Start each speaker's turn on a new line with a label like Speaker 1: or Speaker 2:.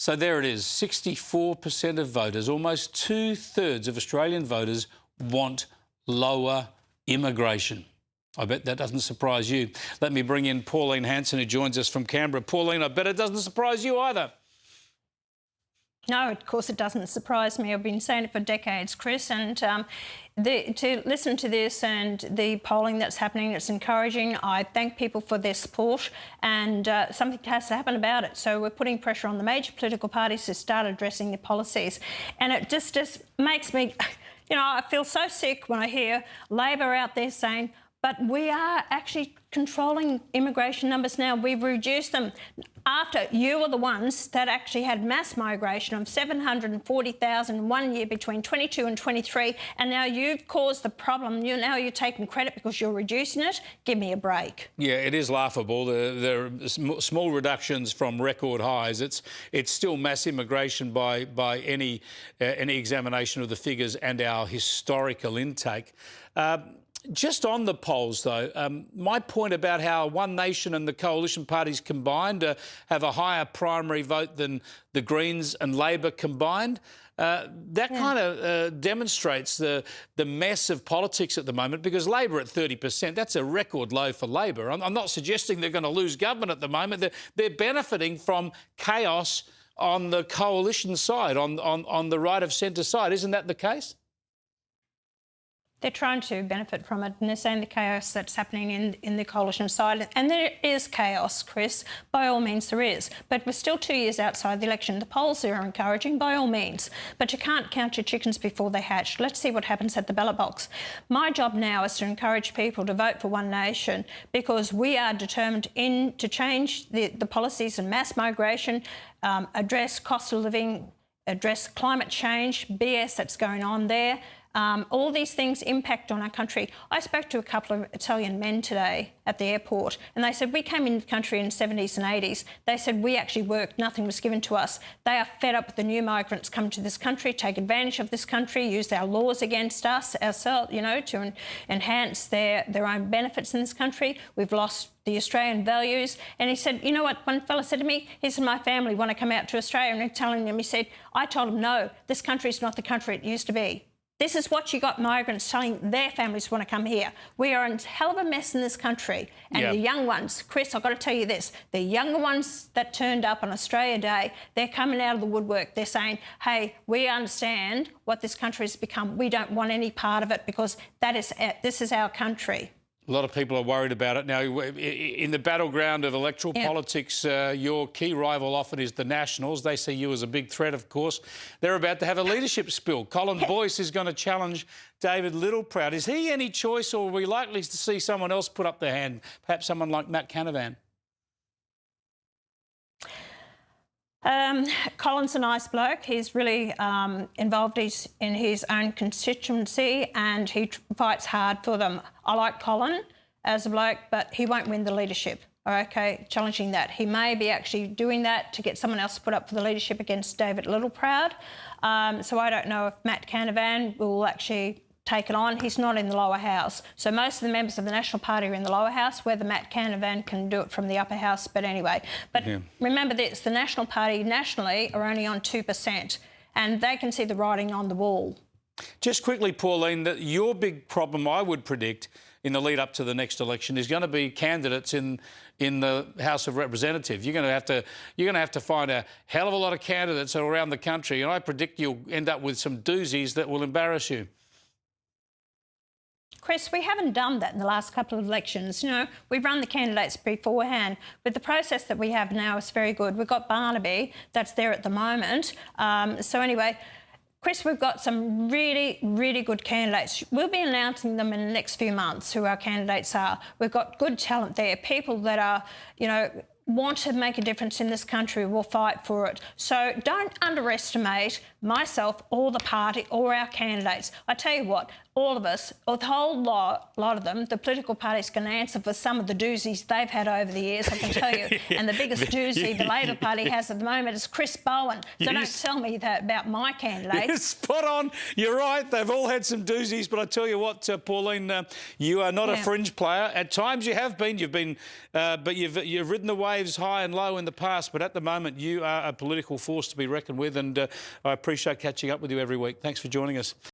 Speaker 1: So there it is, 64% of voters, almost 2/3 of Australian voters want lower immigration. I bet that doesn't surprise you. Let me bring in Pauline Hanson, who joins us from Canberra. Pauline, I bet it doesn't surprise you either.
Speaker 2: No, of course it doesn't surprise me. I've been saying it for decades, Chris, and to listen to this and the polling that's happening, it's encouraging. I thank people for their support, and something has to happen about it. So we're putting pressure on the major political parties to start addressing the policies. And it just makes me, you know, I feel so sick when I hear Labor out there saying, but we are actually controlling immigration numbers now. We've reduced them after you were the ones that actually had mass migration of 740,000 in 1 year between 22 and 23, and now you've caused the problem. Now you're taking credit because you're reducing it. Give me a break. Yeah,
Speaker 1: it is laughable. There are small reductions from record highs. It's still mass immigration by any examination of the figures and our historical intake. Just on the polls, though, my point about how One Nation and the coalition parties combined have a higher primary vote than the Greens and Labor combined, that kind of demonstrates the mess of politics at the moment, because Labor at 30%, that's a record low for Labor. I'm not suggesting they're going to lose government at the moment. They're benefiting from chaos on the coalition side, on the right of centre side. Isn't that the case?
Speaker 2: They're trying to benefit from it, and they're saying the chaos that's happening in the coalition side. And there is chaos, Chris. By all means, there is. But we're still 2 years outside the election. The polls are encouraging, by all means. But you can't count your chickens before they hatch. Let's see what happens at the ballot box. My job now is to encourage people to vote for One Nation, because we are determined to change the policies and mass migration, address cost of living, address climate change, BS that's going on there. All these things impact on our country. I spoke to a couple of Italian men today at the airport, and they said, we came into the country in the 70s and 80s. They said, we actually worked, nothing was given to us. They are fed up with the new migrants come to this country, take advantage of this country, use our laws against us, ourselves, you know, to enhance their own benefits in this country. We've lost the Australian values. And he said, you know what, one fella said to me, he said, my family want to come out to Australia. And I'm telling them, he said, I told them, no, this country is not the country it used to be. This is what you got migrants telling their families want to come here. We are in a hell of a mess in this country. And the young ones, Chris, I've got to tell you this, the younger ones that turned up on Australia Day, they're coming out of the woodwork. They're saying, hey, we understand what this country has become. We don't want any part of it, because this is our country.
Speaker 1: A lot of people are worried about it. Now, in the battleground of electoral politics, your key rival often is the Nationals. They see you as a big threat, of course. They're about to have a leadership spill. Colin Boyce is going to challenge David Littleproud. Is he any choice, or are we likely to see someone else put up their hand, perhaps someone like Matt Canavan?
Speaker 2: Colin's a nice bloke. He's really involved in his own constituency, and he fights hard for them. I like Colin as a bloke, but he won't win the leadership. Okay, challenging that. He may be actually doing that to get someone else to put up for the leadership against David Littleproud. So I don't know if Matt Canavan will actually take it on. He's not in the lower house. So most of the members of the National Party are in the lower house, whether Matt Canavan can do it from the upper house. But anyway, remember this, the National Party nationally are only on 2%, and they can see the writing on the wall.
Speaker 1: Just quickly, Pauline, your big problem, I would predict, in the lead up to the next election is going to be candidates in the House of Representatives. You're going to have to find a hell of a lot of candidates around the country, and I predict you'll end up with some doozies that will embarrass you.
Speaker 2: Chris, we haven't done that in the last couple of elections. You know, we've run the candidates beforehand, but the process that we have now is very good. We've got Barnaby, that's there at the moment. So anyway, Chris, we've got some really, really good candidates. We'll be announcing them in the next few months, who our candidates are. We've got good talent there, people that are, you know, want to make a difference in this country, will fight for it. So don't underestimate myself or the party or our candidates. I tell you what, all of us, or the whole lot of them, the political parties can answer for some of the doozies they've had over the years, I can tell you. And the biggest doozy the Labor Party has at the moment is Chris Bowen. So don't tell me that about my candidate.
Speaker 1: Yes, spot on. You're right. They've all had some doozies, but I tell you what, Pauline, you are not a fringe player. At times you have been. But you've ridden the waves high and low in the past. But at the moment, you are a political force to be reckoned with, and I appreciate catching up with you every week. Thanks for joining us.